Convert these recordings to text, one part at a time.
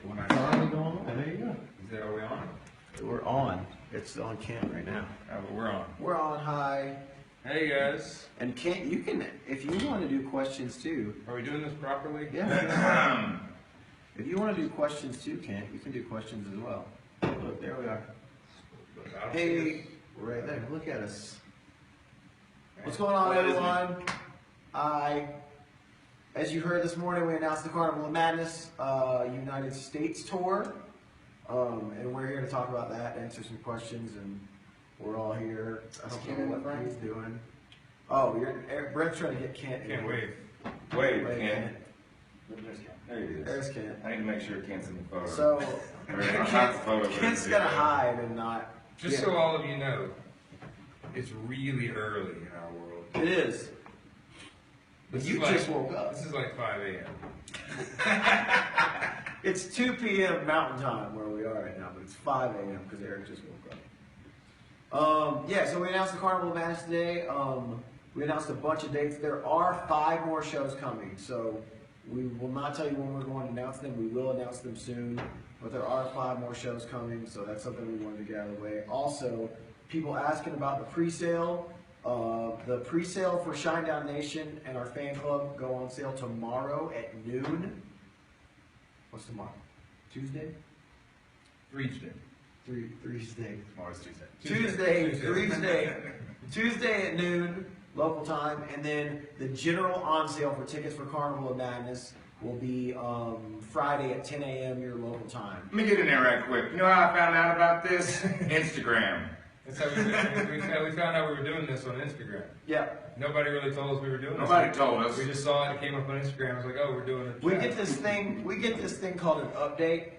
When I Finally going on. There you go. is that, are we on? We're on. It's on cam right now. But we're on. We're on high. Hey guys, And you can, if you want to do questions too. are we doing this properly? Yeah. If you want to do questions too, Kent, you can do questions as well. Look, there we are. Hey, we're right there. Look at us. What's going on, everyone? As you heard this morning, we announced the Carnival of Madness United States tour, and we're here to talk about that, answer some questions, and we're all here. I don't know what Brian's doing. Oh, Brent's trying to get Kent. Can't wave. Wait, Wait, Kent. There he is. There's Kent. I need to make sure Kent's in the photo. So, Or not the photo, but Kent's the gonna video. hide and not. Just Yeah. so all of you know, it's really early in our world. It is. This You is like- just woke up. This is like 5 a.m. It's 2 p.m. Mountain Time where we are right now, but it's 5 a.m. because Eric just woke up. Yeah, so we announced the Carnival of Madness today. We announced a bunch of dates. There are 5 more shows coming, so we will not tell you when we're going to announce them. We will announce them soon, but there are 5 more shows coming, so that's something we wanted to get out of the way. Also, people asking about the pre-sale. The pre-sale for Shinedown Nation and our fan club go on sale tomorrow at noon. What's tomorrow? Tuesday? Tuesday. Tuesday. Tomorrow's Tuesday. Tuesday at noon, local time, and then the general on sale for tickets for Carnival of Madness will be Friday at 10 a.m. your local time. Let me get in there right quick. You know how I found out about this? Instagram. That's how we found out we were doing this on Instagram. Yeah. Nobody really told us we were doing this. Nobody told us. We just saw it. It came up on Instagram. I was like, oh, we're doing it. We get this thing called an update,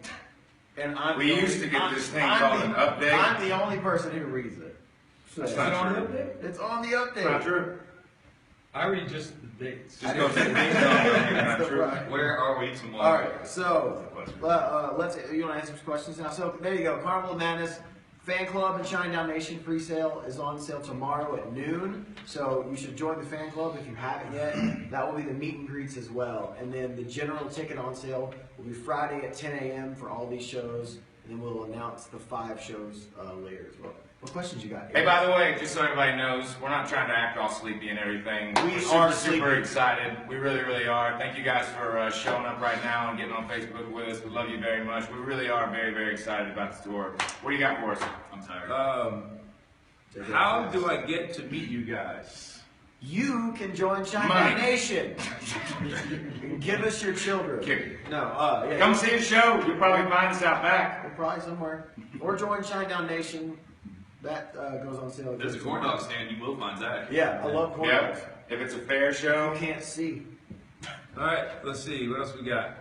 and We used to get this thing called an update. I'm the only person who reads it. So That's Is not it on the true. update? it's on the update. It's not true. I read just the dates. Just go to the details. It's not true. Right. Where are we tomorrow? All right, so let's. You want to answer some questions now? So there you go. Carnival of Madness Fan Club and Shinedown Nation pre-sale is on sale tomorrow at noon. So you should join the fan club if you haven't yet. That will be the meet and greets as well. And then the general ticket on sale will be Friday at 10 a.m. for all these shows. And then we'll announce the 5 shows later as well. What questions you got? Hey, by the way, just so everybody knows, we're not trying to act all sleepy and everything. We We're are super sleepy. excited. We really, really are. Thank you guys for showing up right now and getting on Facebook with us. We love you very much. We really are very, very excited about this tour. What do you got for us? I'm tired. How do I get to meet you guys? You can join Shinedown Money. Nation. Give us your children. Kidding. No, yeah. Come see the show. You'll probably find us out back. We're probably somewhere. Or join Shinedown Nation. That goes on sale. There's a corn dog stand. You will find Zach. Yeah, I love corn dogs. Yep. If it's a fair show. You can't see. All right, let's see. What else we got?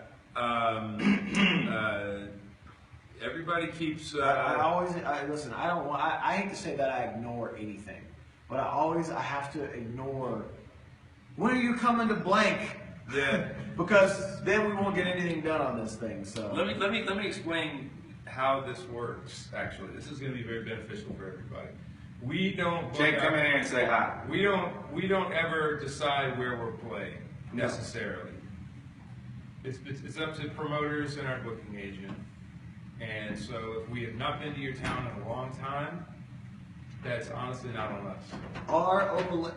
Everybody keeps. Listen. I don't want. I hate to say that I ignore anything, but I have to ignore. When are you coming to blank? Yeah. Because then we won't get anything done on this thing. So Let me explain how this works. Actually, this is going to be very beneficial for everybody. We don't. Jake, come in here and say hi. We don't ever decide where we're playing necessarily. It's up to promoters and our booking agent. And so if we have not been to your town in a long time, that's honestly not on us. our open.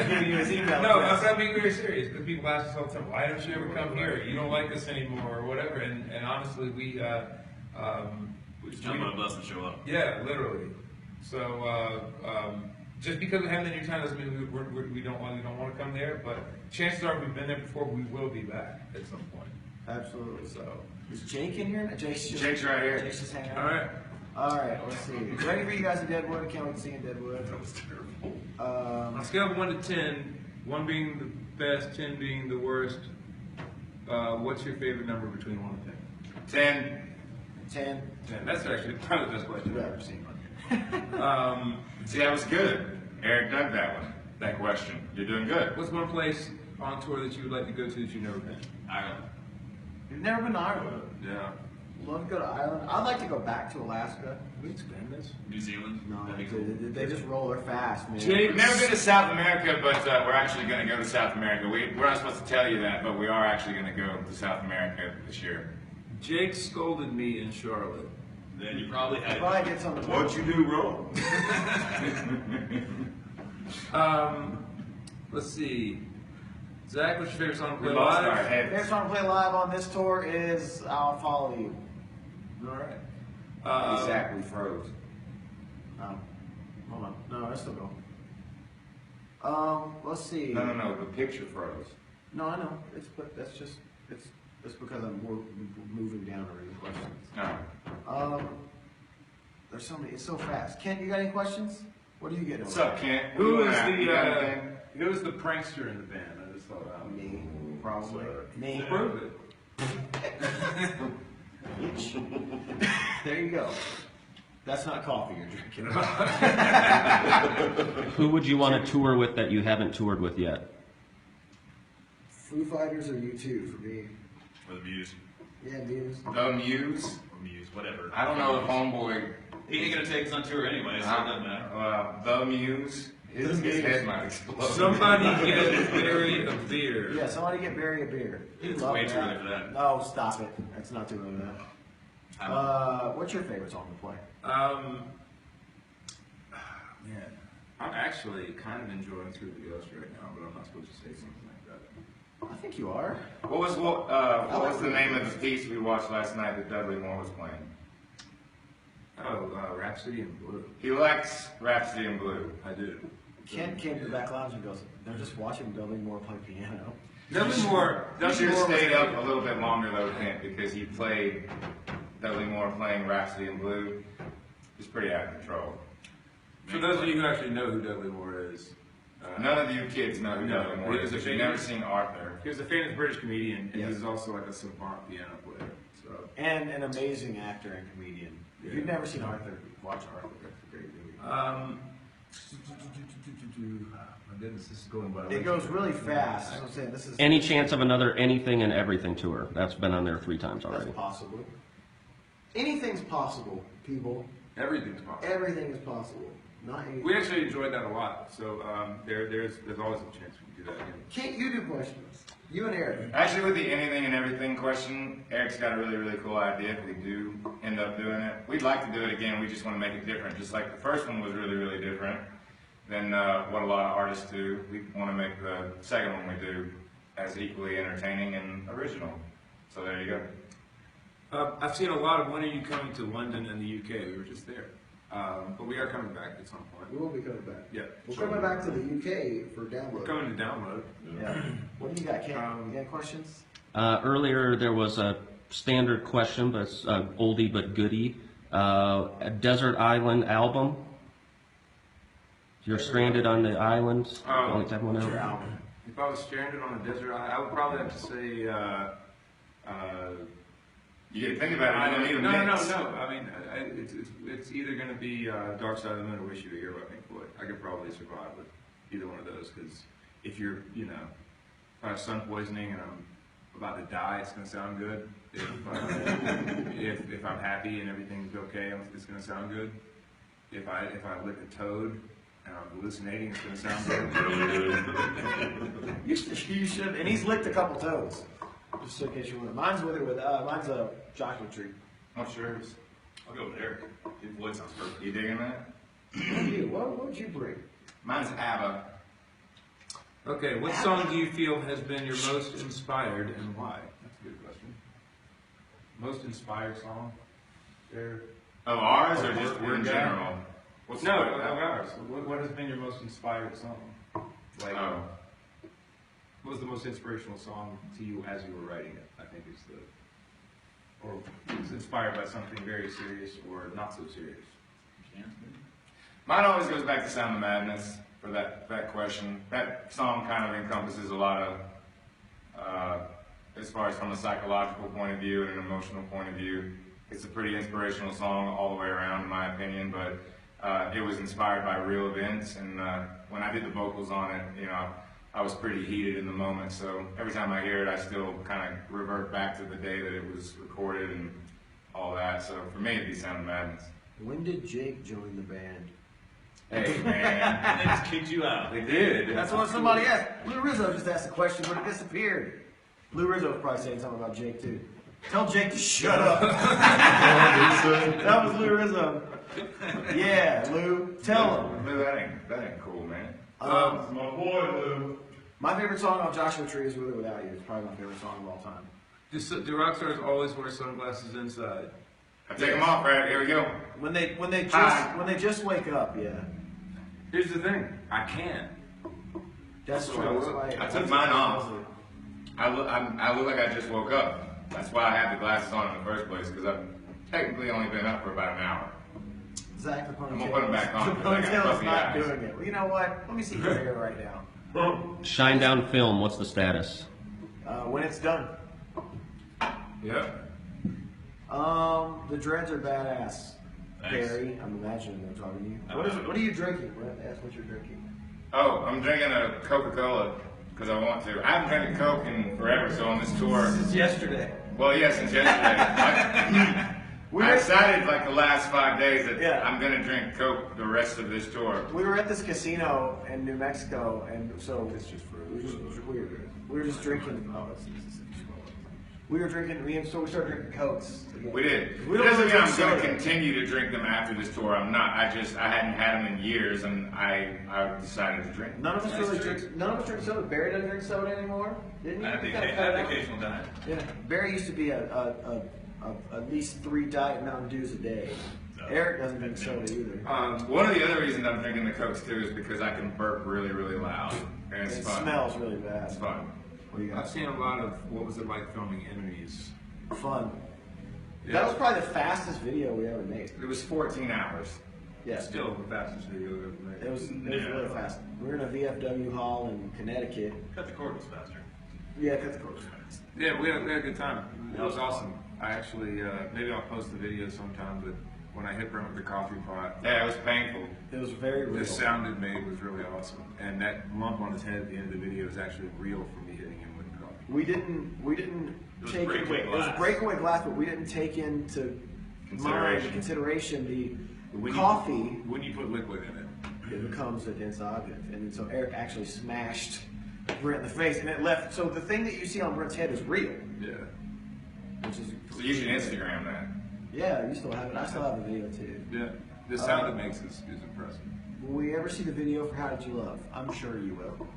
Giving you his email No, address. I'm being very serious because people ask us all the time, why don't you ever come here? You don't like us anymore or whatever. And honestly, We just jump on a bus and show up. yeah, literally. So just because we haven't been in your town doesn't mean we don't want to come there. But chances are, if we've been there before, we will be back at some point. Absolutely. So Is Jake in here? Jake's right here. Jake's just hanging out. all right. All right, let's see. Ready for you guys in Deadwood? I can't wait to see you in Deadwood. That was terrible. On a scale of 1 to 10, 1 being the best, 10 being the worst, what's your favorite number between 1 and 10. 10. 10? That's actually probably the best question I've ever seen. See, that was good. Eric dug that one. That question. You're doing good. What's one place on tour that you would like to go to that you've never been? Ireland. You've never been to Ireland? Yeah. Love to go to Ireland. I'd like to go back to Alaska. We expand this. New Zealand. No, That'd be cool. they just roll there fast, man. We've never been to South America, but we're actually going to go to South America. We're not supposed to tell you that, but we are actually going to go to South America this year. Jake scolded me in Charlotte. Then you probably had Probably get something. What'd you do wrong? Let's see. Zach, what's your favorite song to We play lost our live? heads. Next song to play live on this tour is "I'll Follow You." All right. Exactly froze. Hold on. No, that's still going. Let's see. No, the picture froze. No, I know. That's just it's because I'm moving down to read the questions. No. There's so many. It's so fast. Kent, you got any questions? What are you getting? What's over up, Kent? Who is You got anything? who's the prankster in the band? I just thought there? Me, probably. Me. Prove it. There you go. That's not coffee you're drinking. Who would you want to tour with that you haven't toured with yet? Foo Fighters or U2 for me. For the Muse. Yeah, Muse. The Muse? Or Muse, whatever. I don't know if Homeboy. He ain't gonna take us on tour anyway, so it doesn't matter. The Muse. His head might explode. Somebody get Barry a beer. Yeah, somebody get Barry a beer. He'd It's love way too that. early for that. No, stop it. That's not too early for that. What's your favorite song to play? Man, I'm actually kind of enjoying Through the Ghost right now, but I'm not supposed to say something like that. I think you are. What was the name of the piece we watched last night that Dudley Moore was playing? Oh, Rhapsody in Blue. He likes Rhapsody in Blue. I do. Kent came to the back lounge and goes, "They're just watching Dudley Moore play piano." Dudley Moore. You should have Moore was stayed great. up a little bit longer though, Kent, because he played Dudley Moore playing Rhapsody in Blue. He's pretty out of control. For those of you who actually know who Dudley Moore is, None of you kids know who No, Dudley Moore he is. was a If you've famous- never seen Arthur. he was a famous British comedian, and Yes. he was also like a savant piano player. So, And an amazing actor and comedian. If Yeah. you've never seen Arthur, watch Arthur. That's a great movie. my goodness, this is going by. It goes really fast. That's what I'm saying. This is Any chance of another Anything and Everything tour? That's been on there 3 times that's already. possible. Anything's possible, people. Everything's possible. Everything is possible. Not anything. We actually enjoyed that a lot. So there's always a chance we can do that again. Can't you do questions? You and Eric. Actually, with the anything and everything question, Eric's got a really, really cool idea if we do end up doing it. We'd like to do it again, we just want to make it different. Just like the first one was really, really different than what a lot of artists do. We want to make the second one we do as equally entertaining and original. So there you go. I've seen a lot of when are you coming to London and the UK? We were just there. But we are coming back at some point. We will be coming back. Yeah. We're coming back to the UK for download. We're coming to download. Yeah. What do you got, Ken? You got questions? Earlier there was a standard question, but it's oldie but goodie. A Desert Island album. You're stranded on the island. Oh, Only time one What's your out. album? If I was stranded on a desert island, I would probably have to say. You get to think about it, you don't need a No. mix. I mean, it's either going to be Dark Side of the Moon or Wish You Were Here by Pink Floyd. I could probably survive with either one of those because if you're, if I have sun poisoning and I'm about to die, it's going to sound good. If I'm happy and everything's okay, it's going to sound good. If I lick a toad and I'm hallucinating, it's going to sound good. You should. And he's licked a couple toes. Just in case you want. Mine's mine's a chocolate tree. What's yours? I'll go with Eric. Pink Floyd sounds perfect. You digging that? What would you bring? Mine's ABBA. Okay, what song do you feel has been your most inspired and why? That's a good question. Most inspired song? There. Of ours or Of just word in guy? general? What's No, the- of ours. What has been your most inspired song? Like, Oh. what was the most inspirational song to you as you were writing it? I think is or it's inspired by something very serious or not so serious. Mine always goes back to Sound of Madness for that question. That song kind of encompasses a lot of, as far as from a psychological point of view and an emotional point of view. It's a pretty inspirational song all the way around, in my opinion, but it was inspired by real events, and when I did the vocals on it, I was pretty heated in the moment, so every time I hear it, I still kind of revert back to the day that it was recorded, and all that. So for me, it'd be Sound of Madness. When did Jake join the band? Hey, man. And they just kicked you out. They did. That's what somebody asked. Blue Rizzo just asked a question, but it disappeared. Blue Rizzo was probably saying something about Jake too. Tell Jake to shut up. That was Blue Rizzo. Yeah, Lou. Tell him. Lou, that ain't cool, man. My boy Lou. My favorite song off Joshua Tree is With or Without You. It's probably my favorite song of all time. Do rock stars always wear sunglasses inside? I take them off, right? Here we go. When they just wake up, yeah. Here's the thing, I can't. That's So true. I That's will. why- I took mine off. I look like I just woke up. That's why I had the glasses on in the first place, because I've technically only been up for about an hour. Zach the ponytail. I'm gonna put 'em back on, The 'cause I got ponytail is puffy not eyes. doing it. Well, you know what? Let me see your hair right now. Shinedown film, what's the status? When it's done. Yep. The dreads are badass. Thanks. Barry, I'm imagining they're talking to you. I What know. are you drinking? Brent, ask what you're drinking. Oh, I'm drinking a Coca-Cola because I want to. I haven't drank a Coke in forever, so on this tour. Since yesterday. Well, yeah, since yesterday. I decided like the last 5 days that Yeah. I'm gonna drink Coke the rest of this tour. We were at this casino in New Mexico, and so it's just weird. We were just drinking. We were drinking. So we started drinking Cokes. again. We did. We It don't doesn't really mean I'm drink going to soda. continue to drink them after this tour. I'm not. I hadn't had them in years, and I decided to drink. None of us really drink. None of us drink soda. Barry doesn't drink soda anymore, didn't he? I have the He kinda cut it out. occasional diet. Yeah, Barry used to be at least 3 Diet Mountain Dews a day. No. Eric doesn't drink soda either. One of the other reasons I'm drinking the Cokes too is because I can burp really, really loud, and it's It fun. smells really bad. It's fun. What do you I've got? seen a lot of what was it like filming Enemies. Fun. Yeah. That was probably the fastest video we ever made. It was 14 hours. Yeah, Still the fastest video I've ever made. It was Yeah. really fast. We were in a VFW hall in Connecticut. Cut the cord was faster. Yeah, cut the cord was fast. Yeah, we had a good time. It was awesome. I actually, maybe I'll post the video sometime, but when I hit Brent with the coffee pot, Yeah, it was painful. It was very real. the sound it made was really awesome. And that lump on his head at the end of the video is actually real for me hitting him with the coffee. We didn't It was take breakaway it was glass. breakaway glass, but we didn't take into consideration the When coffee. when you put liquid in it. It becomes a dense object, and so Eric actually smashed Brent in the face, and it left. So the thing that you see on Brent's head is real, Yeah. which is So you should Instagram that. yeah. You still have it. I still have the video too. Yeah. The sound it makes is impressive. Will we ever see the video for How Did You Love? I'm sure you will.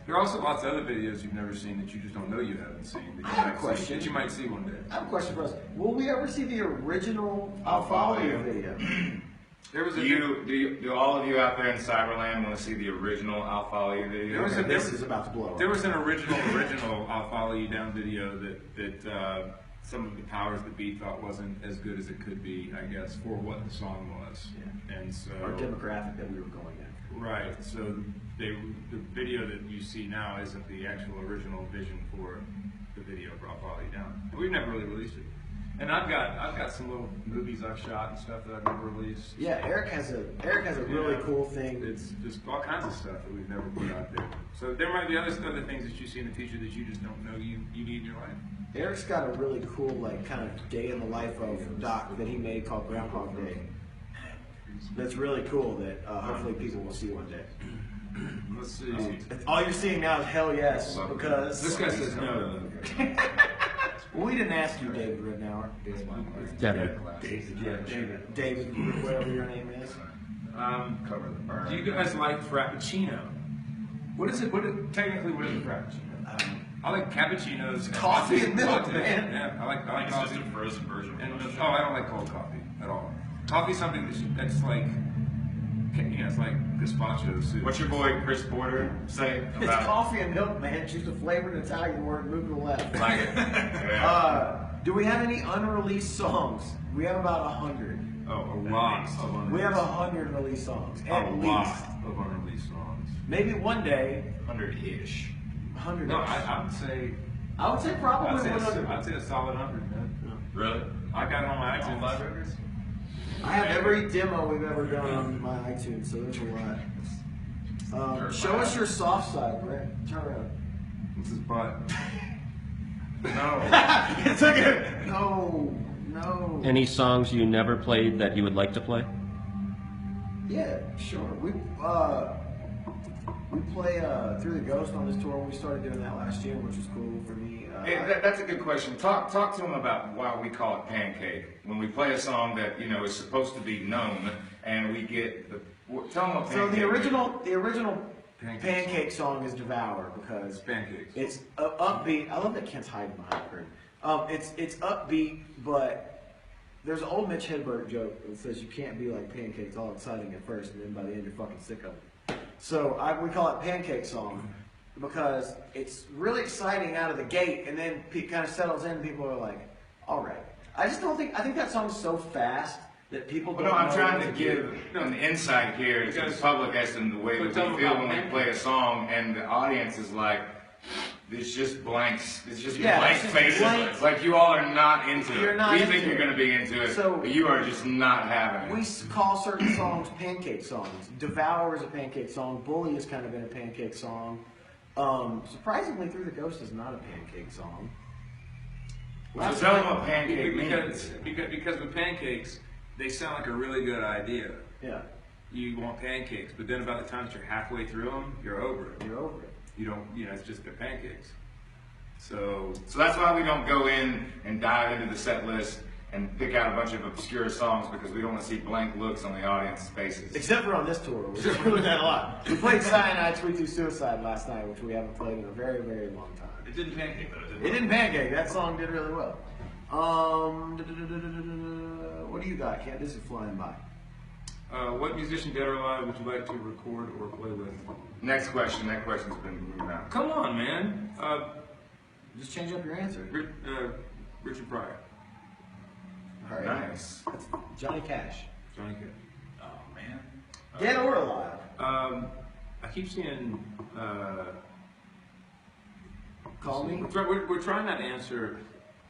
There are also lots of other videos you've never seen that you just don't know you haven't seen. That you I have a might question. See, that you might see one day. I have a question for us. Will we ever see the original I'll Follow You video? There was a Do all of you out there in Cyberland want to see the original I'll Follow You video? There was a- This is about to blow up. There was an original I'll Follow You Down video that some of the powers that be thought wasn't as good as it could be, I guess, for what the song was. Yeah. And so Our demographic that we were going after. right, so the video that you see now isn't the actual original vision for the video for I'll Follow You Down. We've never really released it. And I've got some little movies I've shot and stuff that I've never released. Yeah, Eric has a really Yeah. cool thing. It's just all kinds of stuff that we've never put out there. So there might be other things that you see in the future that you just don't know you need in your life. Eric's got a really cool, like, kind of day in the life of doc that he made called Groundhog Day. That's really cool that hopefully people will see one day. Let's see. All you're seeing now is hell yes, because This guy says no. Well, we didn't ask you, David Rittenauer. Devin. David, whatever your name is. Cover the burn. Do you guys like Frappuccino? What is it? Technically, what is a Frappuccino? I like cappuccinos. Coffee and milk, lattes. man. Yeah, I like It's just coffee. a frozen version. And I don't like cold coffee at all. Coffee's something that's like, it's like gazpacho soup. What's your boy Chris Porter say It's about coffee and milk, man. Choose a flavored Italian word, move to the left. like it? Yeah. Do we have any unreleased songs? We have about 100. Oh, a lot of unreleased. We have 100 released songs, a at lot least. of unreleased songs. Maybe one day, 100-ish. 100. No, I would say probably I'd say 100. I'd say a solid 100, man. Really? I got it on my All iTunes. 5 records? I have every demo we've ever done on my iTunes, so there's a lot. Show us your soft side, Brett. Turn around. This is butt. No. It's okay. No, no. Any songs you never played that you would like to play? Yeah, sure. We play Through the Ghost on this tour. We started doing that last year, which was cool for me. Hey, that's a good question. Talk to him about why we call it Pancake. When we play a song that is supposed to be known, and we get tell him what Pancake. So the original Pancake song is Devour because Pancakes. it's upbeat. I love that Kent's hiding behind the curtain. It's upbeat, but there's an old Mitch Hedberg joke that says you can't be like pancakes, all exciting at first, and then by the end you're fucking sick of it. So we call it Pancake Song because it's really exciting out of the gate, and then it kind of settles in. And people are like, "All right." I think that song's so fast that people don't. Well, no, I'm know trying what to give an insight here to the public as to the way that we feel when we play a song, and the audience is like, it's just blanks. It's just blank faces. Blank. Like you all are not into You're it. not We into think you're it. going to be into it, So- but you are just not having it. We call certain songs pancake songs. Devour is a pancake song. Bully has kind of been a pancake song. Surprisingly, Through the Ghost is not a pancake song. So tell them what pancake means. Because with pancakes, they sound like a really good idea. Yeah, You want pancakes, but then about the time that you're halfway through them, you're over it. you're over it. You don't, it's just they're pancakes. So So that's why we don't go in and dive into the set list and pick out a bunch of obscure songs, because we don't want to see blank looks on the audience's faces. Except for on this tour, we're doing that a lot. We played Cyanide, Sweet Tooth Suicide last night, which we haven't played in a very, very long time. It didn't pancake though, did It didn't pancake. That song did really well. What do you got, Kent? This is flying by. what musician, dead or alive, would you like to record or play with? Next question. That question's been moved out. Come on, man. Just change up your answer. Richard Pryor, All right. Nice. Johnny Cash. Johnny Cash. Oh man. Dead or alive? I keep seeing. Call me. We're trying not to answer.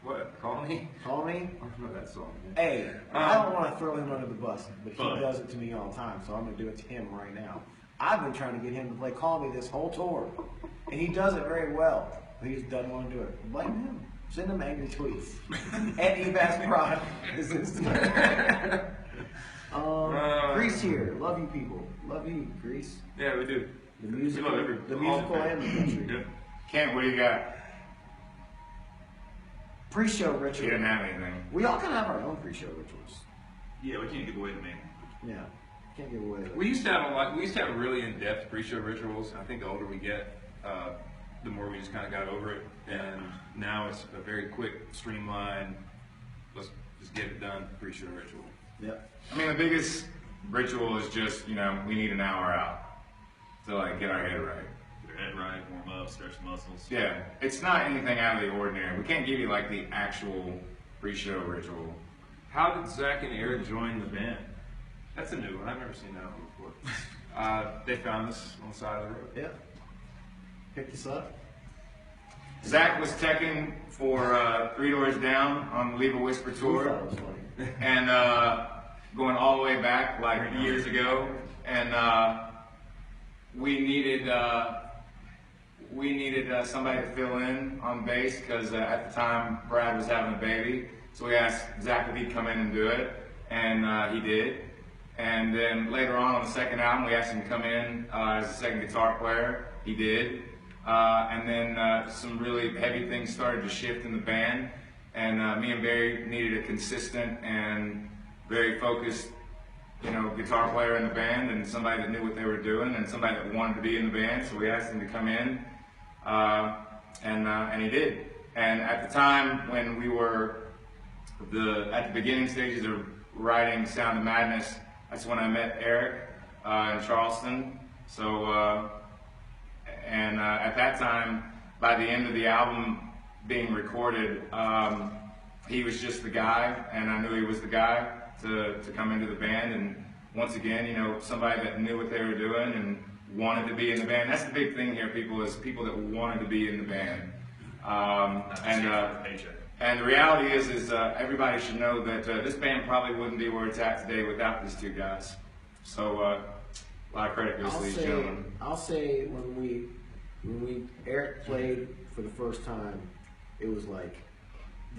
What? Call me. Call me. I don't know that song. Hey, I don't want to throw him under the bus, but he But- does it to me all the time, so I'm going to do it to him right now. I've been trying to get him to play Call Me this whole tour, and he does it very well, but he just doesn't want to do it. Blame him. Send him angry tweets. At eBassProd is Instagram. Grease here. Love you people. Love you, Grease. Yeah, we do. The musical, We love the all musical of it. and the country. Yep. Kent, what do you got? Pre-show You ritual. didn't have anything. We all kind of have our own pre-show rituals. Yeah, we can't give away the name. Yeah. Can't give away the We used to have a lot. We used to have really in-depth pre-show rituals. I think the older we get, the more we just kind of got over it. And now it's a very quick, streamlined. Let's just get it done. Pre-show ritual. Yep. I mean, the biggest ritual is just, we need an hour out to get our head right. Get your head right, warm up, stretch the muscles. Yeah, it's not anything out of the ordinary. We can't give you the actual pre-show ritual. How did Zach and Eric join the band? That's a new one. I've never seen that one before. They found us on the side of the road. Yeah. Pick this up. Zach was teching for 3 Doors Down on the Leave a Whisper We tour, thought it was funny. and going all the way back years ago, and we needed somebody to fill in on bass because at the time Brad was having a baby, so we asked Zach if he'd come in and do it, and he did. And then later on the second album, we asked him to come in as a second guitar player. He did. And then some really heavy things started to shift in the band, and me and Barry needed a consistent and very focused, guitar player in the band, and somebody that knew what they were doing, and somebody that wanted to be in the band. So we asked him to come in, and he did. And at the time when we were at the beginning stages of writing Sound of Madness, that's when I met Eric in Charleston. So. At that time, by the end of the album being recorded, he was just the guy, and I knew he was the guy to come into the band. And once again, somebody that knew what they were doing and wanted to be in the band. That's the big thing here, people that wanted to be in the band. And the reality is everybody should know that this band probably wouldn't be where it's at today without these two guys. So a lot of credit goes to these gentlemen. I'll say when Eric played for the first time, it was like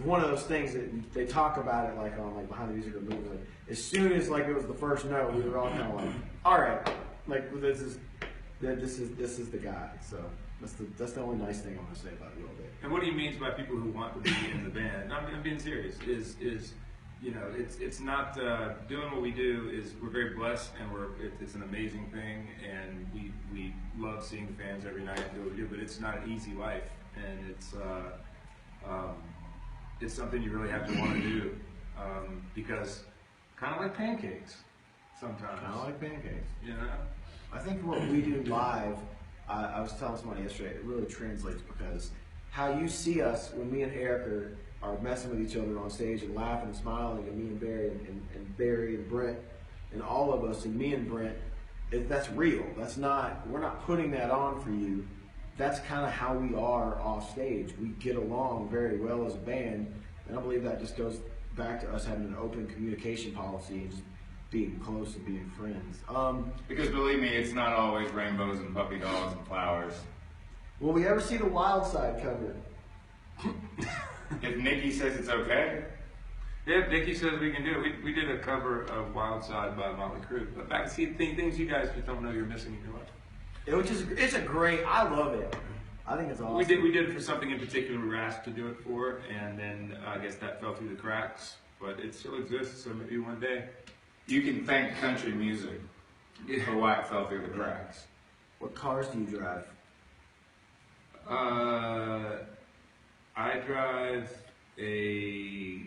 one of those things that they talk about it like on like Behind the Music or movie. Like, as soon as like it was the first note, we were all kind of like, all right, like this is the guy. So that's the only nice thing I'm gonna say about the old day. And what he means by people who want to be in the band, I'm being serious, is you know, it's not doing what we do is we're very blessed and it's an amazing thing and we love seeing the fans every night and do what we do, but it's not an easy life and it's something you really have to want to do because kind of like pancakes sometimes. Kind of like pancakes. You know? I think what we do live, I was telling somebody yesterday, it really translates because how you see us when me and Eric are messing with each other on stage and laughing and smiling, and me and Barry and Barry and Brent and all of us and me and Brent, that's real. We're not putting that on for you. That's kind of how we are off stage. We get along very well as a band, and I believe that just goes back to us having an open communication policy and just being close and being friends. Because believe me, it's not always rainbows and puppy dogs and flowers. Will we ever see the Wild Side cover? If Nikki says it's okay, Yeah, Dickie says we can do it. We did a cover of Wild Side by Motley Crue. But back to see things you guys just don't know you're missing in your life. It's a great, I love it. I think it's awesome. We did it for something in particular we were asked to do it for, and then I guess that fell through the cracks. But it still exists, so maybe one day. you can thank country music for why it fell through the cracks. What cars do you drive? I drive a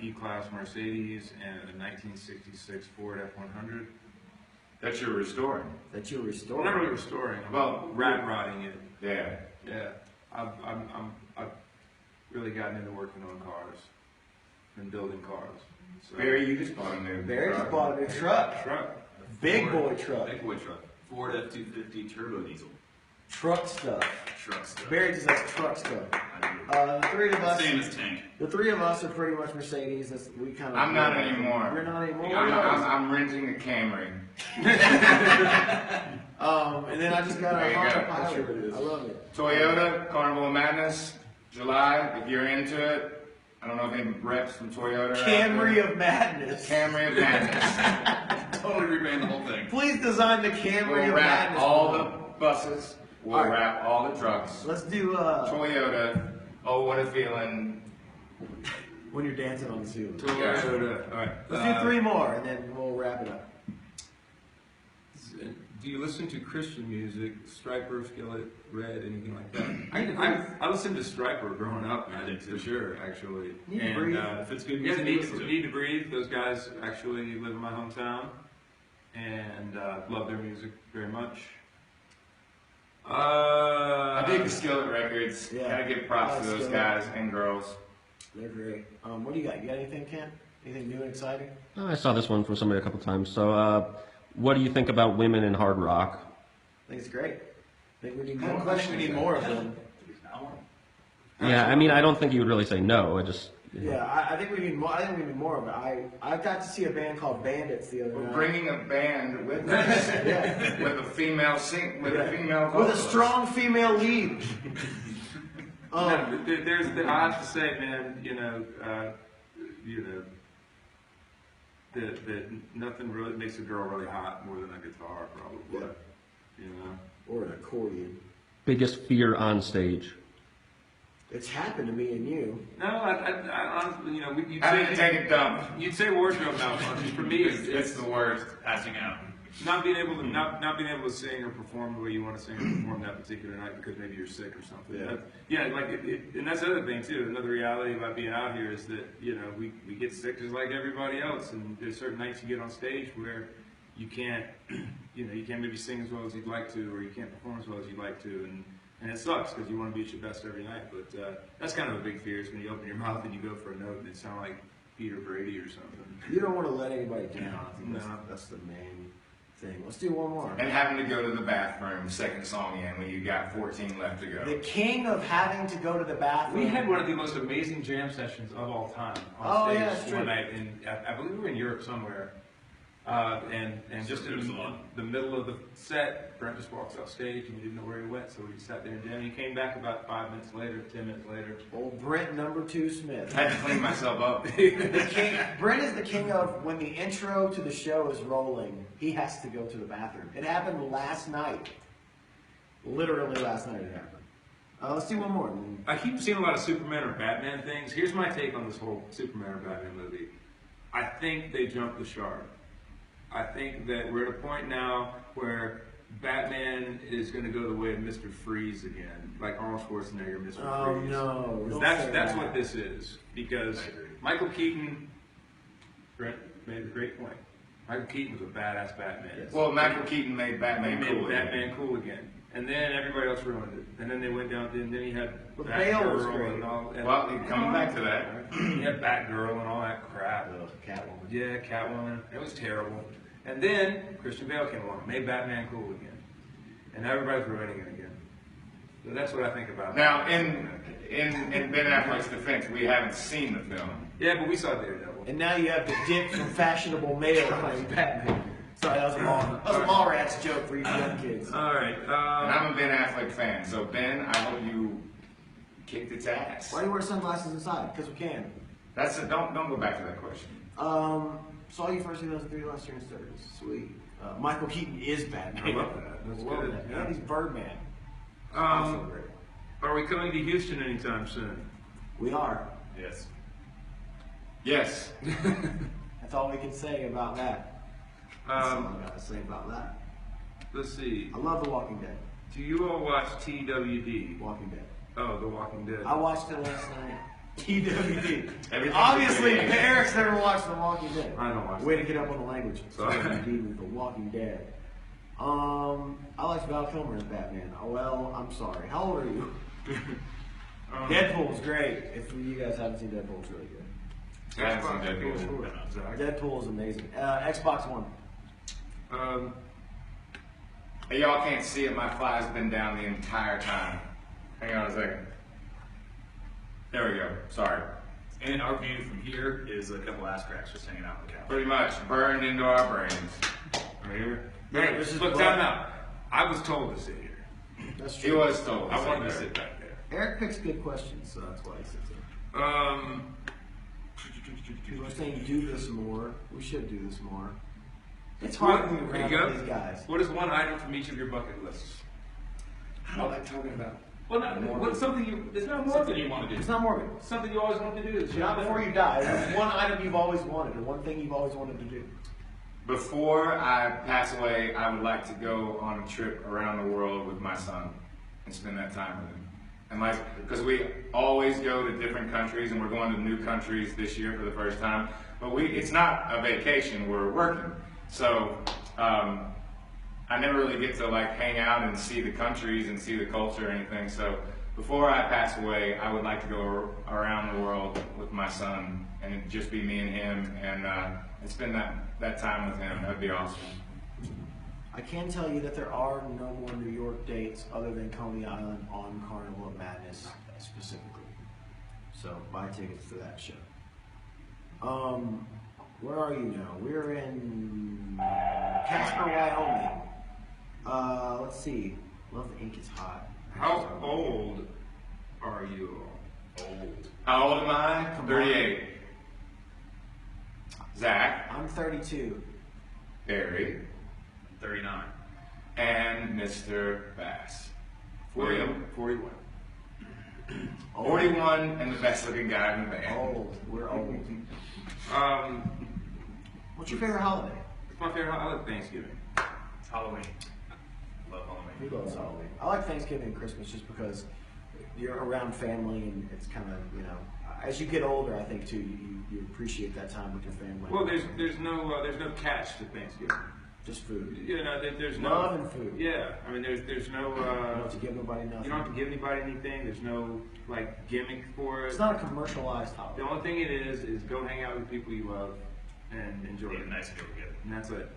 E-Class Mercedes and a 1966 Ford F100. That you're restoring. That you're I'm restoring? not really restoring. I'm Well, rat-rodding it. Yeah. Yeah, I've really gotten into working on cars and building cars. So, Barry, you just bought a new Barry just truck. bought a new truck. truck. Big boy truck. Big boy truck. Ford F-250 turbo diesel. Truck stuff. Truck stuff. Barry just has truck stuff. I The three of us. Same as tank. The three of us are pretty much Mercedes. We kind of. I'm not anymore. You're not anymore. I'm renting a Camry. And then I just got There a you Honda go. Pilot. I love it. Toyota, Carnival of Madness, July, if you're into it. I don't know if any reps from Toyota are out Camry there. of Madness. Camry of Madness. Totally rebrand the whole thing. Please design the Camry We'll of wrap Madness. all the buses. We'll All right. wrap all the trucks. Let's do Toyota, oh what a feeling. when you're dancing on the ceiling. Toyota. All right. Let's do three more, and then we'll wrap it up. Do you listen to Christian music, Striper, Skillet, Red, anything like that? I listened to Striper growing up, man, I did too. for sure, actually. Need to And Breathe. if it's good music, music, listen to it. Need to Breathe. Those guys actually live in my hometown, and love their music very much. I dig the Skillet records. Yeah. Gotta give props I to those Skillet. guys and girls. They're great. What do you got? You got anything, Ken? Anything new and exciting? I saw this one from somebody a couple times. So, what do you think about women in hard rock? I think it's great. I think we need What more. kind of I think we need question is more of them. Yeah, I mean, I don't think you would really say no. I just, Yeah, I think we need more. I think we need more of it. I got to see a band called Bandits the other We're night. bringing a band with us. Yeah. With a female a female With a vocalist. strong female lead. No, I have to say, man, that nothing really makes a girl really hot more than a guitar, probably. Yeah. You know. Or an accordion. biggest fear on stage. It's happened to me and you. No, I honestly, you'd Having to say take a dump. you'd say wardrobe malfunction. For me, It's the worst. Passing out. not being able to sing or perform the way you want to sing or perform that particular night because maybe you're sick or something. Yeah. And that's the other thing too. Another reality about being out here is that we get sick just like everybody else, and there's certain nights you get on stage where you can't you can't maybe sing as well as you'd like to, or you can't perform as well as you'd like to, and it sucks because you want to be at your best every night. But that's kind of a big fear is when you open your mouth and you go for a note and it sounds like Peter Brady or something. You don't want to let anybody down. I think No. that's the main thing. Let's do one more. And having to go to the bathroom, second song in, when you got 14 left to go. The king of having to go to the bathroom. We had one of the most amazing jam sessions of all time Oh, on stage yeah, that's true. one night, and I believe we were in Europe somewhere. And just It was a in lot. the middle of the set, Brent just walks off stage and we didn't know where he went, so we just sat there and did. And he came back about 5 minutes later, 10 minutes later. Old Brent #2 Smith. I had to clean myself up. The king, Brent is the king of when the intro to the show is rolling, he has to go to the bathroom. It happened last night. Literally last night it happened. Let's do one more. I keep seeing a lot of Superman or Batman things. Here's my take on this whole Superman or Batman movie. I think they jumped the shark. I think that we're at a point now where Batman is going to go the way of Mr. Freeze again, like Arnold Schwarzenegger, Mr. Oh Freeze. no. Don't That's say that's that. what this is, because Michael Keaton, Brent made a great point. Michael Keaton was a badass Batman. Yes. Well, Michael Keaton made He Batman made cool. Batman cool again, and then everybody else ruined it. And then they went down. And then he had But Bale was Batgirl great. and all. And Well, coming back to that. he had Batgirl and all that crap. Catwoman. Yeah, Catwoman. It was terrible. And then Christian Bale came along, made Batman cool again, and now everybody's ruining it again. So that's what I think about. Now, in Ben Affleck's defense, we haven't seen the film. Yeah, but we saw Daredevil. And now you have the dick from Fashionable Male playing Batman. Sorry, that was a Mallrats joke for you young kids. All right. And I'm a Ben Affleck fan, so Ben, I hope you kicked its ass. Why do you wear sunglasses inside? Because we can. Don't go back to that question. Saw you first in 2003 last year in Sturgis. Sweet. Michael Keaton is Batman. I love that. That's Love good. that. Yeah. And he's Birdman. Also great. Are we coming to Houston anytime soon? We are. Yes. Yes. That's all we can say about that. That's all I gotta say about that. Let's see. I love The Walking Dead. Do you all watch TWD? Walking Dead. Oh, The Walking Dead. I watched it last night. TWD. Everything's Obviously, TWD. Eric's never watched The Walking Dead. I don't watch Way that. to get up on the language. Sorry. TWD with The Walking Dead. I liked Val Kilmer as Batman. Oh, well, I'm sorry. How old are you? Deadpool's great. If you guys haven't seen Deadpool, it's really good. I haven't seen Deadpool. Deadpool is amazing. Xbox One. Hey, y'all can't see it. My fly's been down the entire time. Hang on a second. There we go. Sorry. And our view from here is a couple ass cracks just hanging out on the couch. Pretty much burned into our brains. Right here. Yeah, this is Look, blood. time out. I was told to sit here. That's He true. was told. I wanted to there. sit back there. Eric picks good questions, so that's why he sits there. People are saying do this more. We should do this more. It's hard to move There around you go. with these guys. What is one item from each of your bucket lists? I don't like talking about. Well, what's something you? There's no more than you want to do. It's not morbid. Something you always wanted to do. Not before you die. There's one item you've always wanted, or one thing you've always wanted to do. Before I pass away, I would like to go on a trip around the world with my son and spend that time with him. And because we always go to different countries, and we're going to new countries this year for the first time. But it's not a vacation; we're working. So I never really get to hang out and see the countries and see the culture or anything. So before I pass away, I would like to go around the world with my son, and it'd just be me and him, and spend that time with him. That'd be awesome. I can tell you that there are no more New York dates other than Coney Island on Carnival of Madness specifically. So buy tickets to that show. Where are you now? We're in Casper, Wyoming. Let's see. Love the ink is hot. How old are you all? Old. How old am I? Come on. 38. Zach, I'm 32. Barry, 39. and Mr. Bass. 41. 41 and the best looking guy in the band. Old. We're old. What's your favorite holiday? It's my favorite holiday. I love Thanksgiving. Halloween. Love Halloween. Who loves Halloween? I like Thanksgiving and Christmas just because you're around family and it's kind of, as you get older, I think too, you appreciate that time with your family. Well, there's no catch to Thanksgiving. Just food. There's no Love and food. Yeah, I mean there's no. You don't have to give nobody nothing. You don't have to give anybody anything. There's no gimmick for it. It's not a commercialized holiday. The only thing it is go hang out with people you love and enjoy Yeah, it. nice meal together. And that's it.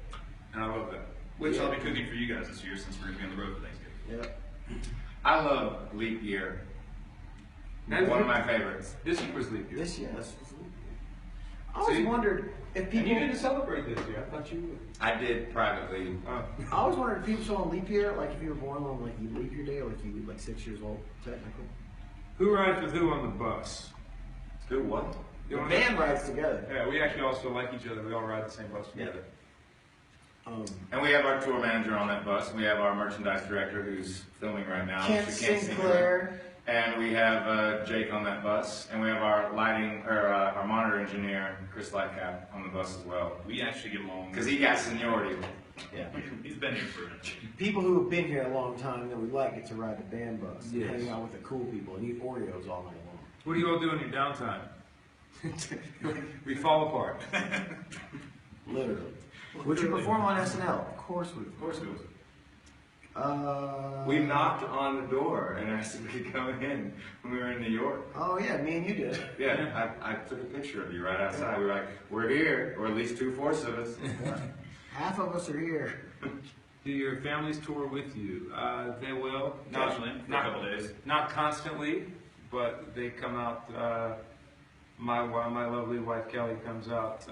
And I love that. Which Yeah. I'll be cooking for you guys this year since we're going to be on the road for Thanksgiving. Yep. I love leap year. Now, One of my favorites. This year was leap year. This year, that's I always See? wondered if And people. you didn't celebrate this year. I thought you would. I did privately. I always wondered if people still on leap year, like if you were born on like you leap year day, or like you like 6 years old, technically. Who rides with who on the bus? Who what? The band rides together. Yeah, we actually all still like each other. We all ride the same bus together. And we have our tour manager on that bus. We have our merchandise director who's filming right now. Kent She can't see me. Sinclair. And we have Jake on that bus, and we have our lighting or our monitor engineer Chris Lightcap on the bus as well. We actually get along. Because he got seniority. Yeah. He's been here for People who have been here a long time that we like get to ride the band bus, and Yes. hang out with the cool people, and eat Oreos all night long. What do you all do in your downtime? We fall apart. Literally. Would you perform on SNL? Of course we would. Of course we would. We knocked on the door and asked if we could come in when we were in New York. Oh yeah, me and you did. Yeah, I took a picture of you right outside. We were like, we're here, or at least 2/4 of us. Half of us are here. Do your families tour with you? They will. occasionally for a couple days. Not constantly, but they come out. My lovely wife Kelly comes out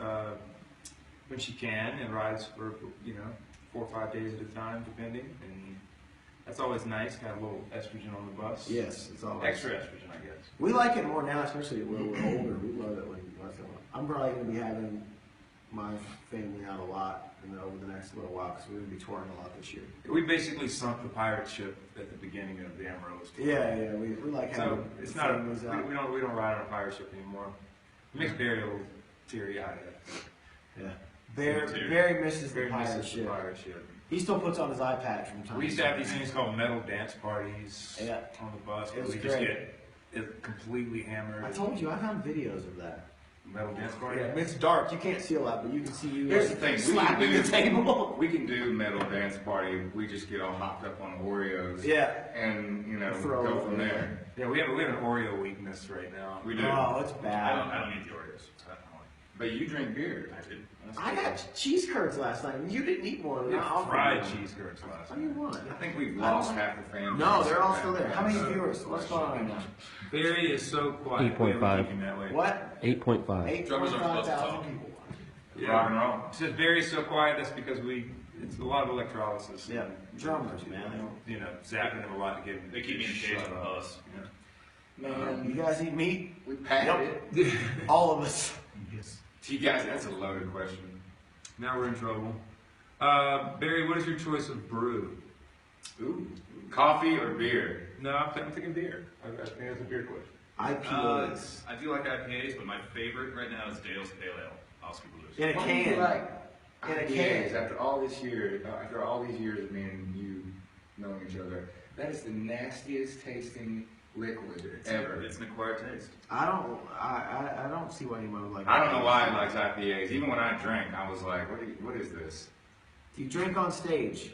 when she can and rides for 4 or 5 days at a time, depending. And that's always nice. Got a little estrogen on the bus. Yes, it's always Extra estrogen, I guess. We like it more now, especially when we're older. We love it when I'm probably going to be having my family out a lot over the next little while because we're going to be touring a lot this year. We basically sunk the pirate ship at the beginning of the Amarillo tour. Yeah, we like So having it's not. families out. We don't ride on a pirate ship anymore. It makes Barry a little teary-eyed. Yeah. Barry misses the Barry pirate misses the ship. pirate ship. He still puts on his eye patch from time We used to to have time. these things called metal dance parties Yeah. on the bus. It Where was we just great. get it completely hammered. I told you, I found videos of that. Metal dance party. Yeah, it's dark. You can't see a lot, but you can see you Here's the thing, we can slapping do the table. We can do metal dance party. We just get all hopped up on Oreos. Yeah. And Throw go it from in there. Yeah, we have an Oreo weakness right now. We do. Oh, it's I bad. don't eat the Oreos. I don't like But you drink beer. I did. I got cheese curds last night. You didn't eat one. We I had offered fried one. cheese curds last What do you night. want? I think we've lost half the family. No, they're all still there. How many viewers? What's going on right now? Barry is so quiet. 8.5. We keep him that way. What? 8.5. Drummers aren't supposed to 8,500 talk. people. Rock and roll. It says Barry's so quiet. That's because it's a lot of electrolysis. Yeah, drummers, man. Zapping him a lot to get him. They keep me in cage on the bus. Man, You guys eat meat? we packed it. All of us. You guys, that's a loaded question. Now we're in trouble. Barry, what is your choice of brew? Ooh, coffee or beer? No, I'm thinking beer. I think that's a beer question. IPAs. I do like IPAs, but my favorite right now is Dale's Pale Ale. Oscar Blues. In a Why do you can. like In a IPAs can. after all this year, after all these years of me and you knowing each other? That is the nastiest tasting liquid ever. It's an acquired taste. I don't see why anyone would like. I don't know why I likes IPAs. Even when I drank, I was like, what is this? Do you drink on stage?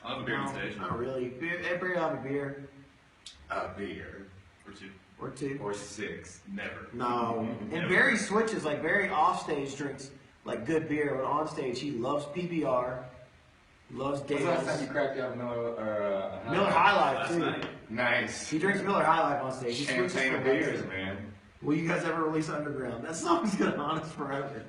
I'll have a beer on stage. Not really. Everybody will have a beer A beer. Or two. or two. Or 6. Never. No. And Never. Barry switches. Like Barry off stage drinks like good beer, but on stage he loves PBR, loves When's the last time you Dale's. cracked out Miller Miller High Life Last too. night. Nice. He drinks Miller High Life on stage. He switches Champagne from of one beers, to- man. Will you guys ever release Underground? That song's gonna haunt us forever.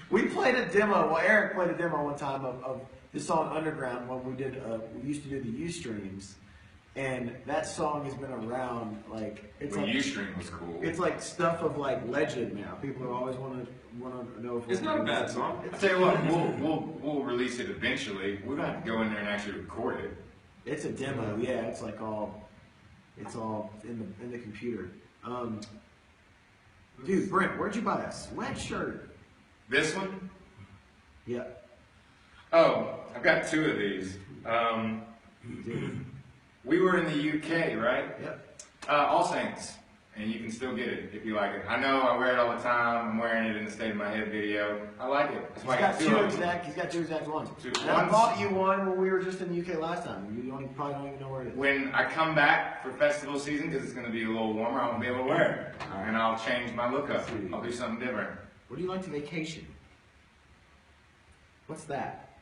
We played a demo. Well, Eric played a demo one time of the song Underground when we used to do the Ustreams, and that song has been around like it's When like Ustream was cool. it's like stuff of like legend now. People always want to know. If It's not a bad song. I'll tell you what, we'll release it eventually. We're going to go in there and actually record it. It's a demo. Yeah, it's like it's all in the computer. Dude, Brent, where'd you buy that sweatshirt? This one? Yeah. Oh, I've got 2 of these. Dude. We were in the UK, right? Yep. All Saints. And you can still get it if you like it. I know I wear it all the time. I'm wearing it in the State of My Head video. I like it. That's why I got 2 of them. He's got two exact ones. Two. And I One's- bought you one when we were just in the UK last time. Probably don't even know where it is. When I come back for festival season, because it's going to be a little warmer, I won't be able to wear it. All right. And I'll change my look up. Sweet. I'll do something different. Where do you like to vacation? What's that?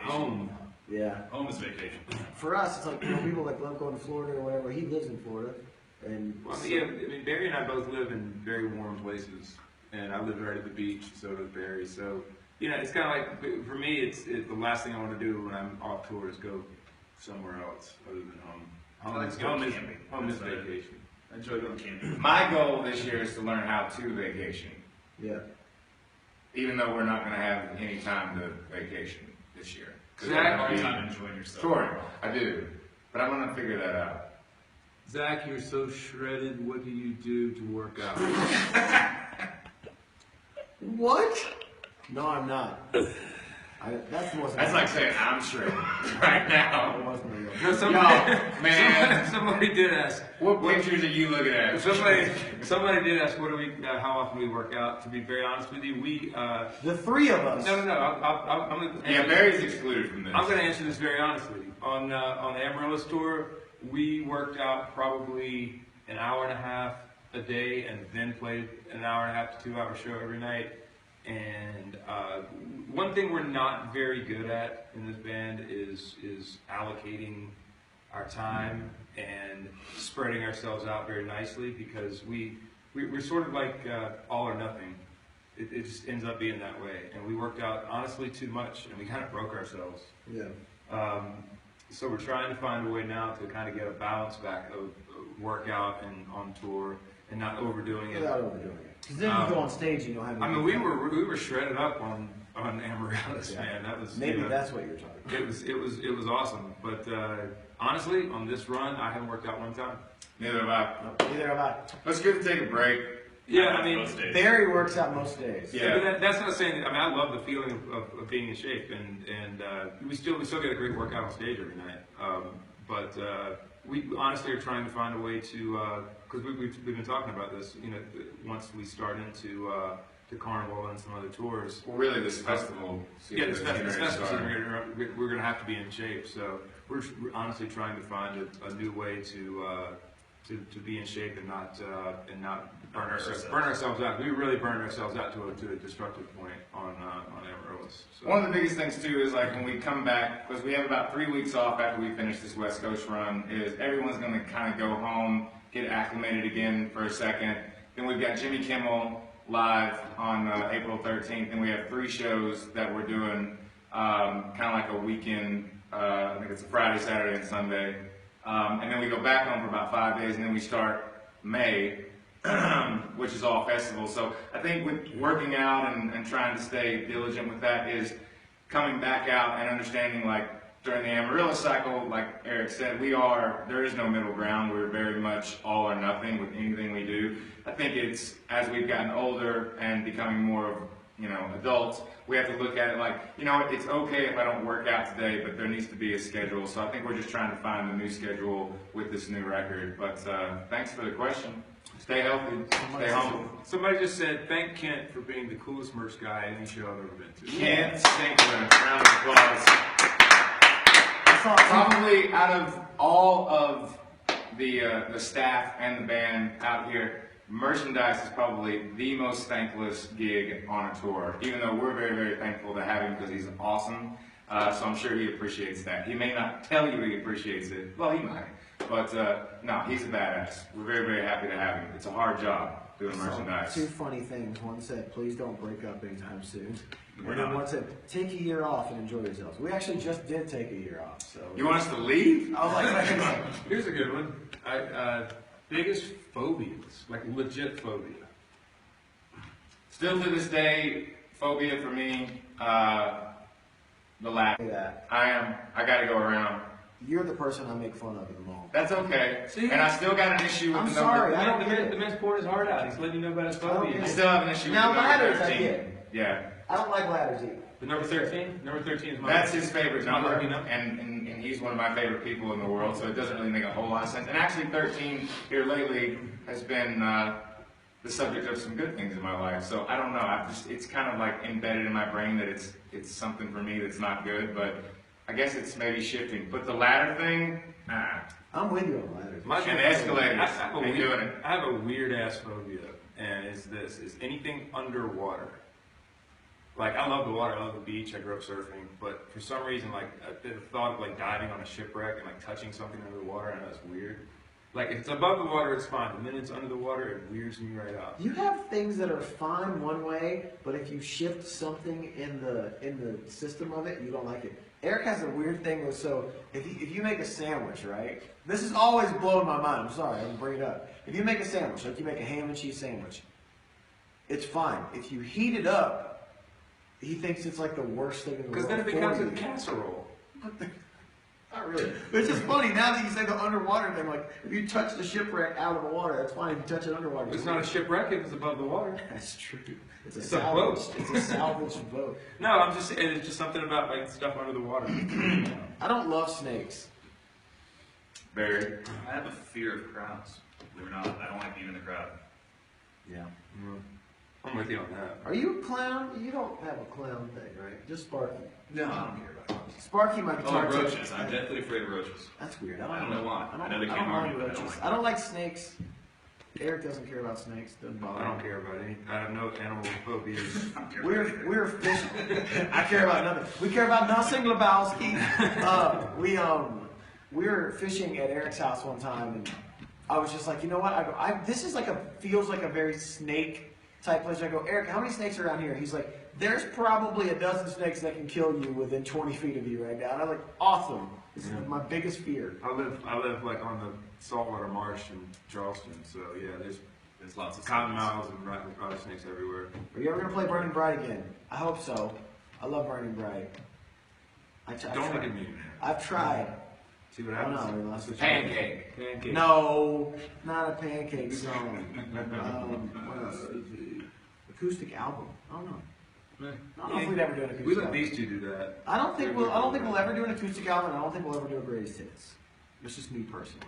Home. Yeah. Home is vacation. For us, it's like people that love going to Florida or whatever. He lives in Florida, and Well, yeah, I mean, Barry and I both live in very warm places. and I live right at the beach, so does Barry. So, you know, it's kind of like, for me, it's the last thing I want to do when I'm off tour is go somewhere else other than home. I like to go camping. Home is That's vacation. I enjoy going camping. My goal this year is to learn how to vacation, Yeah. even though we're not going to have any time to vacation this year. 'Cause Zach, we're Hard gonna be- time enjoying yourself. Sure, I do, but I'm going to figure that out. Zach, you're so shredded. What do you do to work out? What? No, I'm not. That's like saying I'm shredded right That now. wasn't real. No, somebody, man. somebody did ask. What pictures are you looking at? Somebody did ask, how often we work out. To be very honest with you, we. The three of us. No. I'm gonna. Yeah, Barry's excluded from this. I'm going to answer this very honestly. On the Amarillo's tour, we worked out probably an hour and a half a day, and then played an hour and a half to 2 hour show every night. And one thing we're not very good at in this band is allocating our time and spreading ourselves out very nicely, because we're sort of like all or nothing. It just ends up being that way, and we worked out honestly too much, and we kind of broke ourselves. Yeah. So we're trying to find a way now to kind of get a balance back of workout and on tour, and not overdoing it. Without overdoing it. Because then you go on stage and you don't have. I mean, we were shredded up on Amarillo's, man. That was Maybe you know, that's what you're talking about. it was awesome. But honestly, on this run, I haven't worked out one time. Neither have I. No, neither have I. Let's get to take a break. Yeah, I mean, Most days. Barry works out most days. Yeah. but that's not saying. I mean, I love the feeling of being in shape, and we still get a great workout on stage every night. But we honestly are trying to find a way to, because we've been talking about this. You know, once we start into the Carnival and some other tours. Well, really, this festival. Yeah, this season is festival getting season, ready to start. we're going to have to be in shape. So we're honestly trying to find a new way to be in shape and not burn ourselves out. We really burned ourselves out to a destructive point on Amarillo's. So. One of the biggest things too is like when we come back, because we have about 3 weeks off after we finish this West Coast run, is everyone's going to kind of go home, get acclimated again for a second. Then we've got Jimmy Kimmel live on April 13th, and we have 3 shows that we're doing, kind of like a weekend. I think it's a Friday, Saturday, and Sunday. And then we go back home for about 5 days, and then we start May, which is all festival. So I think with working out and trying to stay diligent with that is coming back out and understanding, like during the Amarillo cycle, like Eric said, there is no middle ground. We're very much all or nothing with anything we do. I think it's, as we've gotten older and becoming more of, adults, we have to look at it like, it's okay if I don't work out today, but there needs to be a schedule. So I think we're just trying to find a new schedule with this new record. But thanks for the question. Stay healthy, stay humble. Somebody just said, thank Kent for being the coolest merch guy at any show I've ever been to. Kent Sinkler, round of applause. Probably out of all of the staff and the band out here, merchandise is probably the most thankless gig on a tour, even though we're very, very thankful to have him because he's awesome. So I'm sure he appreciates that. He may not tell you he appreciates it. Well, he might. But no, he's a badass. We're very, very happy to have him. It's a hard job doing merchandise. 2 funny things. One said, please don't break up anytime soon. We're And then not. one said, take a year off and enjoy yourselves. We actually just did take a year off. So You want us to leave? I was like, Here's a good one. Biggest phobias, like legit phobia. Still to this day, phobia for me, the laugh. that. I gotta go around. You're the person I make fun of at the moment. That's okay. See? And I still got an issue with I'm the sorry, number. I don't get it. The man's pouring his heart out. He's letting you know about his I don't phobia. get I it. still have an issue with Now, the number ladders I 13. get. Yeah. I don't like ladders either. The number 13? Number 13 is my That's his favorite it's my number, lucky number. and he's one of my favorite people in the world, so it doesn't really make a whole lot of sense. And actually 13 here lately has been the subject of some good things in my life, so I don't know, it's kind of like embedded in my brain that it's something for me that's not good, but I guess it's maybe shifting. But the ladder thing, I'm with you on ladders. And the escalators, I have a they weird, doing it. I have a weird ass phobia, and it's this: is anything underwater. Like, I love the water, I love the beach, I grew up surfing, but for some reason, like, the thought of like diving on a shipwreck and like touching something under the water, I know it's weird. Like if it's above the water, it's fine. The minute it's under the water, it weirds me right out. You have things that are fine one way, but if you shift something in the system of it, you don't like it. Eric has a weird thing with, so if you make a sandwich, right? This is always blowing my mind. I'm sorry, I'm bringing it up. If you make a sandwich, like you make a ham and cheese sandwich, it's fine. If you heat it up, he thinks it's like the worst thing in the world. Because then it becomes a casserole. Not really. It's just funny now that you say the underwater thing. Like, if you touch the shipwreck out of the water, that's fine. If you touch it underwater, It's not a shipwreck if it's above the water. That's true. It's It's a a salvage. boat. It's a salvage boat. No, I'm just saying it's just something about like stuff under the water. I don't love snakes. Barry. I have a fear of crowds. Believe it or not, I don't like being in the crowd. Yeah. I'm with you on that. Are you a clown? You don't have a clown thing, right? Just Sparky. No, I don't care about crowds. Sparky, my Oh, guitar tech. roaches. I'm deathly afraid of roaches. That's weird. I don't know why. I don't, I know they I can't don't harm mind you, but I don't roaches. like I don't like snakes. Eric doesn't care about snakes. Doesn't bother I don't me. care about any. I have no animal phobias. We're fishing. I care about nothing. We care about nothing, Lebowski. We were fishing at Eric's house one time, and I was just like, you know what? I go, this is feels like a very snake type place. I go, Eric, how many snakes are around here? He's like, there's probably a dozen snakes that can kill you within 20 feet of you right now. And I was like, awesome. This is my biggest fear. I live like on the saltwater marsh in Charleston, so yeah, there's lots of cottonmouths and rattlesnakes everywhere. Are you ever gonna play Burning Bright again? I hope so. I love Burning Bright. Don't look at me, man. I've tried. See what Oh happens? no, we lost the Pancake. Pancake. No, not a pancake song. What else? Acoustic album. I don't know. I don't know if we'd ever do an acoustic We let album. these two do that. I don't think we'll ever do an acoustic album. And I don't think we'll ever do a greatest hits. That's just me personally.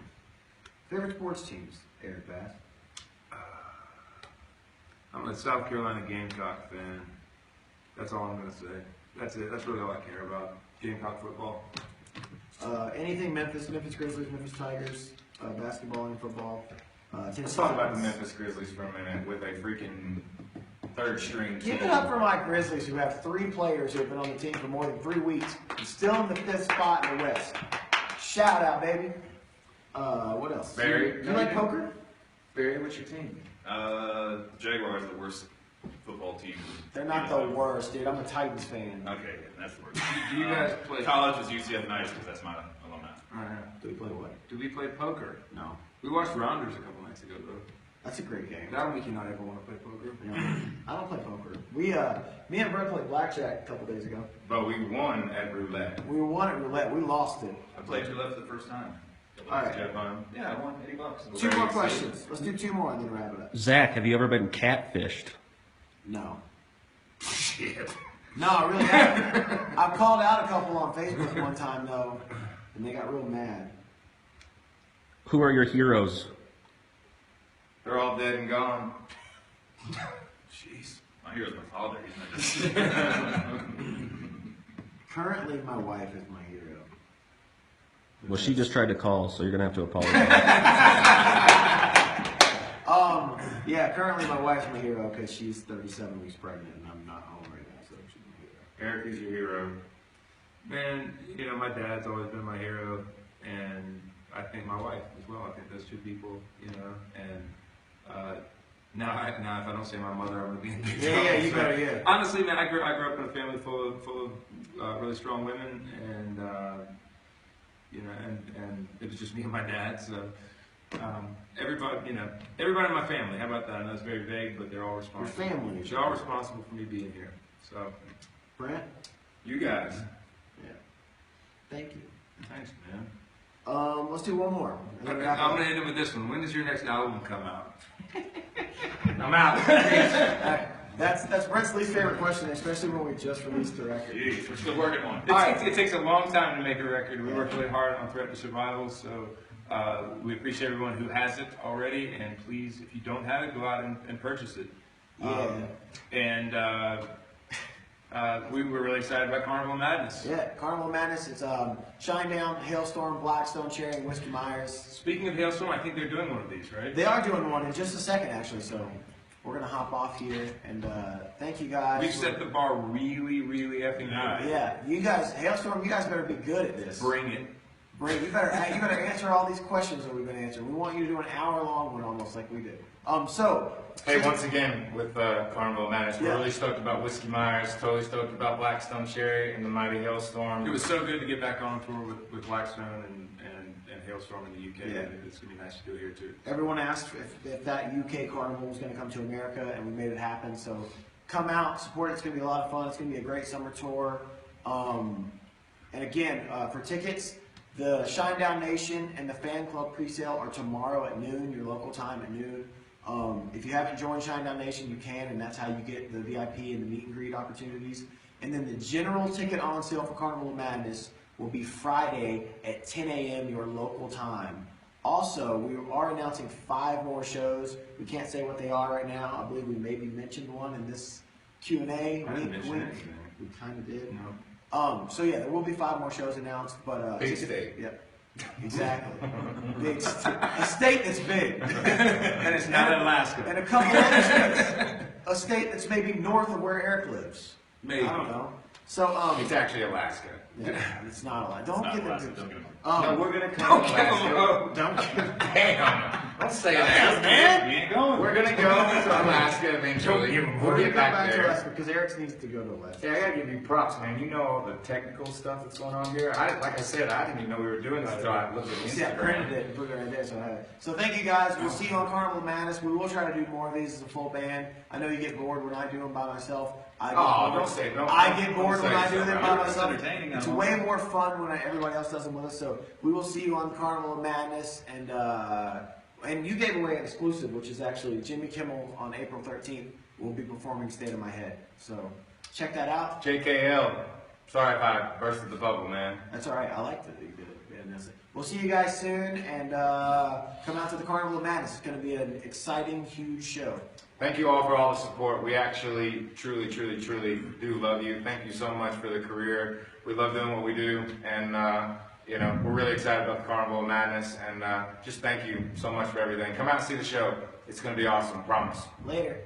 Favorite sports teams, Eric Bass. I'm a South Carolina Gamecock fan. That's all I'm gonna say. That's it. That's really all I care about. Gamecock football. Anything Memphis Grizzlies, Memphis Tigers, basketball and football. Let's Tennessee talk about the Titans. Memphis Grizzlies for a minute with a freaking third string team. Give it up for my Grizzlies, who have 3 players who have been on the team for more than 3 weeks, and still in the 5th spot in the West. Shout out, baby. What else? Barry? Do you like poker? Barry, what's your team? Jaguars are the worst football team. They're not the worst, dude. I'm a Titans fan. Okay, that's the worst. Do you guys play? College was UCF Knights because that's my alumni. Do we play what? Do we play poker? No. We watched Rounders a couple nights ago, though. That's a great game. That'll make you not ever want to play poker. Yeah. I don't play poker. Me and Brett played blackjack a couple days ago. But we won at roulette. We won at roulette. We lost it. I played roulette for the first time. All right. Did you have fun? Yeah, I won $80. 2 more questions. Let's do 2 more and then wrap it up. Zach, have you ever been catfished? No. Shit. No, I really haven't. I've called out a couple on Facebook one time though, and they got real mad. Who are your heroes? They're all dead and gone. Jeez, my hero's my father. He's not just. Currently, my wife is my hero. Well, she just tried to call, so you're gonna have to apologize. Yeah, currently my wife's my hero because she's 37 weeks pregnant and I'm not home right now, so she's my hero. Eric is your hero. Man, you know, my dad's always been my hero, and I think my wife as well. I think those 2 people, you know, and now if I don't say my mother, I'm gonna be in big trouble. Yeah, you So, better, yeah. Honestly, man, I grew up in a family full of really strong women, and you know, and it was just me and my dad. So everybody in my family. How about that? I know it's very vague, but they're all responsible. Your family. They're all responsible for me being here. So Brent? You guys. Yeah. Thank you. thanks, man. Let's do one more. and then I'm wrap it up. gonna end it with this one. When does your next album come out? I'm out. That's Brent's least favorite question, especially when we just released the record. Jeez, we're still working on it. It takes a long time to make a record. We worked really hard on Threat to Survival, so we appreciate everyone who has it already. And please, if you don't have it, go out and purchase it. Yeah. We were really excited about Carnival Madness. Yeah, Carnival Madness. It's Shinedown, Hailstorm, Blackstone, Cherry, and Whiskey Myers. Speaking of Hailstorm, I think they're doing one of these, right? They are doing one in just a second, actually. So we're gonna hop off here and thank you guys. We've set the bar really, really effing high. Yeah, you guys, Hailstorm. You guys better be good at this. Bring it. Brady, you better answer all these questions that we've been answering. We want you to do an hour-long one almost like we did. Hey, once again, with Carnival Madness, we're Yeah. really stoked about Whiskey Myers, totally stoked about Blackstone Cherry and the Mighty Hailstorm. It was so good to get back on tour with Blackstone and Hailstorm in the UK. Yeah. It's going to be nice to do it here too. Everyone asked if that UK Carnival was going to come to America, and we made it happen. So come out, support it. It's going to be a lot of fun. It's going to be a great summer tour. And again, for tickets, the Shinedown Nation and the fan club presale are tomorrow at noon, your local time at noon. If you haven't joined Shinedown Nation, you can, and that's how you get the VIP and the meet and greet opportunities. And then the general ticket on sale for Carnival of Madness will be Friday at 10 a.m. your local time. Also, we are announcing 5 more shows. We can't say what they are right now. I believe we maybe mentioned one in this Q&A. I didn't mention anything. We kind of did. No. So yeah, there will be 5 more shows announced, but Big state. Yep. Exactly. Big a state that's big. And it's not Alaska. And a couple other states. A state that's maybe north of where Eric lives. Maybe. I don't know. So It's actually Alaska. yeah, it's not a lot. Don't Not give Alaska, it. don't get him. No, we're gonna come to Alaska. Don't give Damn. Don't say that, man. We ain't going. We're gonna go to Alaska eventually. We'll We're gonna get go back back to there. Alaska because Eric needs to go to Alaska. Yeah, I gotta give you props, man. You know all the technical stuff that's going on here. Like I said, I didn't even know we were doing this until I looked at See, I printed it and put it right there, so I have it. So thank you guys. We'll see you on Carnival of Madness. We will try to do more of these as a full band. I know you get bored when I do them by myself. I get Oh, bored. don't say it. Don't- I get don't bored say when I do so, them man. by It's myself. entertaining, It's I know. way more fun when everybody else does them with us. So we will see you on Carnival of Madness, and you gave away an exclusive, which is actually Jimmy Kimmel on April 13th will be performing "State of My Head." So check that out. JKL. Sorry if I bursted the bubble, man. That's all right. I liked it that you did it. Yeah, that's it. We'll see you guys soon, and come out to the Carnival of Madness. It's going to be an exciting, huge show. Thank you all for all the support. We actually, truly do love you. Thank you so much for the career. We love doing what we do, and we're really excited about the Carnival of Madness. And just thank you so much for everything. Come out and see the show. It's going to be awesome. Promise. Later.